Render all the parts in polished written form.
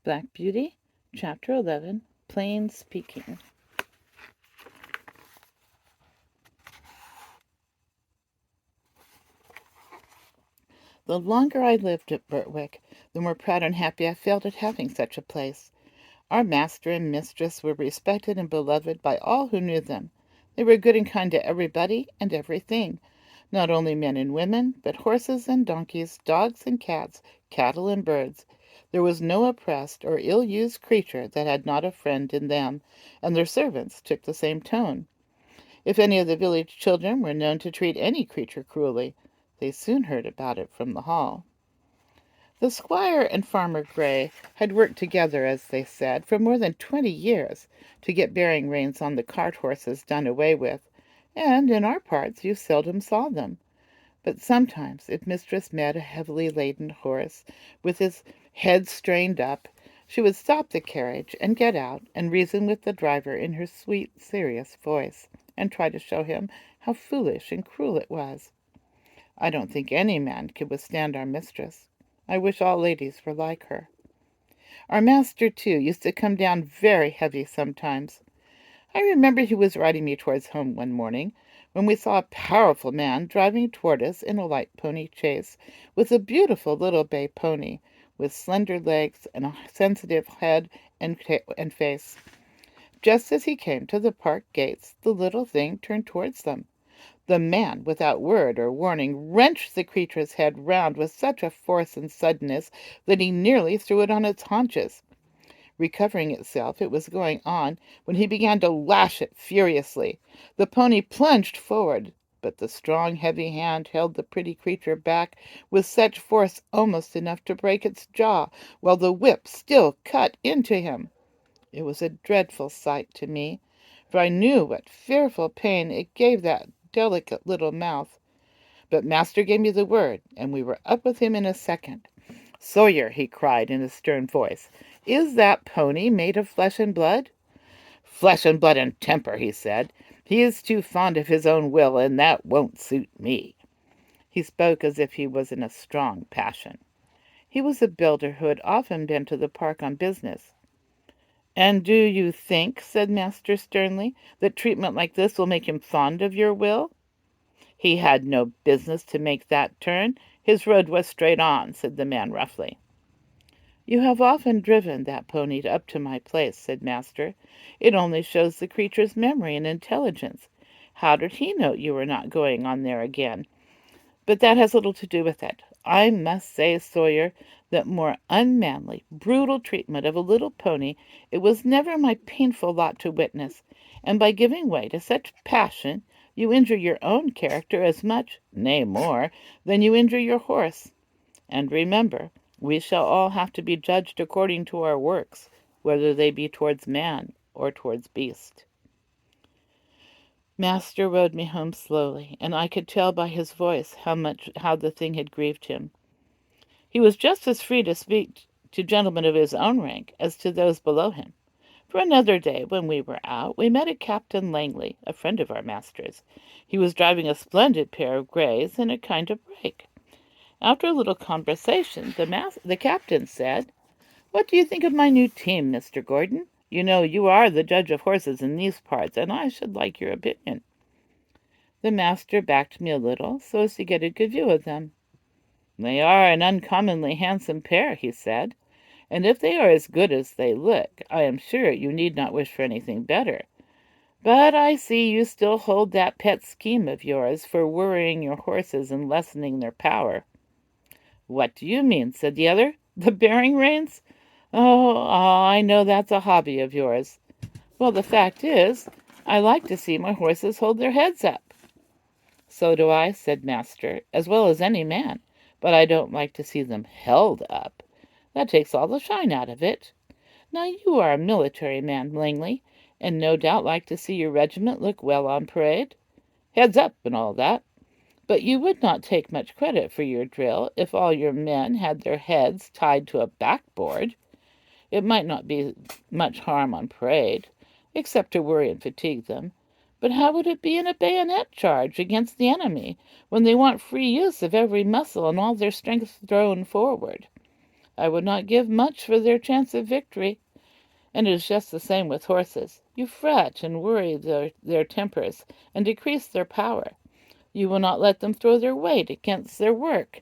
Black Beauty, Chapter 11, Plain Speaking. The longer I lived at Birtwick, the more proud and happy I felt at having such a place. Our master and mistress were respected and beloved by all who knew them. They were good and kind to everybody and everything, not only men and women, but horses and donkeys, dogs and cats, cattle and birds. There was no oppressed or ill-used creature that had not a friend in them, and their servants took the same tone. If any of the village children were known to treat any creature cruelly, they soon heard about it from the hall. The squire and Farmer Gray had worked together, as they said, for more than 20 years to get bearing reins on the cart horses done away with, and in our parts you seldom saw them. But sometimes, if mistress met a heavily laden horse, with his head strained up, she would stop the carriage and get out and reason with the driver in her sweet, serious voice, and try to show him how foolish and cruel it was. I don't think any man could withstand our mistress. I wish all ladies were like her. Our master, too, used to come down very heavy sometimes. I remember he was riding me towards home one morning, when we saw a powerful man driving toward us in a light pony chaise, with a beautiful little bay pony, with slender legs and a sensitive head and face. Just as he came to the park gates, the little thing turned towards them. The man, without word or warning, wrenched the creature's head round with such a force and suddenness that he nearly threw it on its haunches. Recovering itself, it was going on, when he began to lash it furiously. The pony plunged forward, but the strong, heavy hand held the pretty creature back with such force almost enough to break its jaw, while the whip still cut into him. It was a dreadful sight to me, for I knew what fearful pain it gave that delicate little mouth. But master gave me the word, and we were up with him in a second. "Sawyer," he cried in a stern voice, "is that pony made of flesh and blood?" "Flesh and blood and temper," he said. "He is too fond of his own will, and that won't suit me." He spoke as if he was in a strong passion. He was a builder who had often been to the park on business. "And do you think," said master sternly, "that treatment like this will make him fond of your will?" "He had no business to make that turn. His road was straight on," said the man roughly. "You have often driven that pony up to my place," said master. "It only shows the creature's memory and intelligence. How did he know you were not going on there again? But that has little to do with it. I must say, Sawyer, that more unmanly, brutal treatment of a little pony it was never my painful lot to witness, and by giving way to such passion you injure your own character as much, nay more, than you injure your horse. And remember, we shall all have to be judged according to our works, whether they be towards man or towards beast." Master rode me home slowly, and I could tell by his voice how the thing had grieved him. He was just as free to speak to gentlemen of his own rank as to those below him. For another day, when we were out, we met a Captain Langley, a friend of our master's. He was driving a splendid pair of greys in a kind of break. After a little conversation, the captain said, "What do you think of my new team, Mr. Gordon? You know you are the judge of horses in these parts, and I should like your opinion." The master backed me a little, so as to get a good view of them. "They are an uncommonly handsome pair," he said, "and if they are as good as they look, I am sure you need not wish for anything better. But I see you still hold that pet scheme of yours for worrying your horses and lessening their power." "What do you mean?" said the other. "The bearing reins? Oh, I know that's a hobby of yours. Well, the fact is, I like to see my horses hold their heads up." "So do I," said master, "as well as any man, but I don't like to see them held up. That takes all the shine out of it. Now you are a military man, Langley, and no doubt like to see your regiment look well on parade. Heads up and all that. But you would not take much credit for your drill if all your men had their heads tied to a backboard. It might not be much harm on parade, except to worry and fatigue them. But how would it be in a bayonet charge against the enemy, when they want free use of every muscle and all their strength thrown forward? I would not give much for their chance of victory. And it is just the same with horses. You fret and worry their tempers, and decrease their power. You will not let them throw their weight against their work,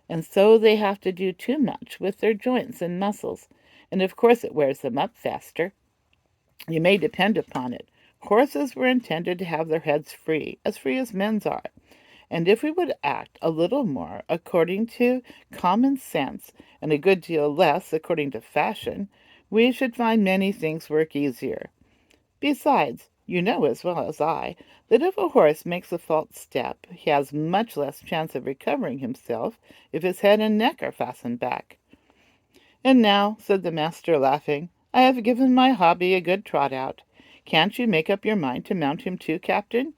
and so they have to do too much with their joints and muscles, and of course it wears them up faster. You may depend upon it. Horses were intended to have their heads free as men's are. And if we would act a little more according to common sense and a good deal less according to fashion, we should find many things work easier. Besides, you know as well as I that if a horse makes a false step, he has much less chance of recovering himself if his head and neck are fastened back. And now, said the master, laughing, I have given my hobby a good trot out. Can't you make up your mind to mount him too, Captain?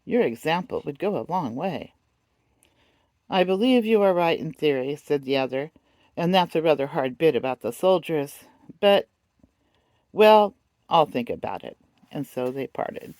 Your example would go a long way. I believe you are right in theory, said the other, and that's a rather hard bit about the soldiers. But, well, I'll think about it. And so they parted.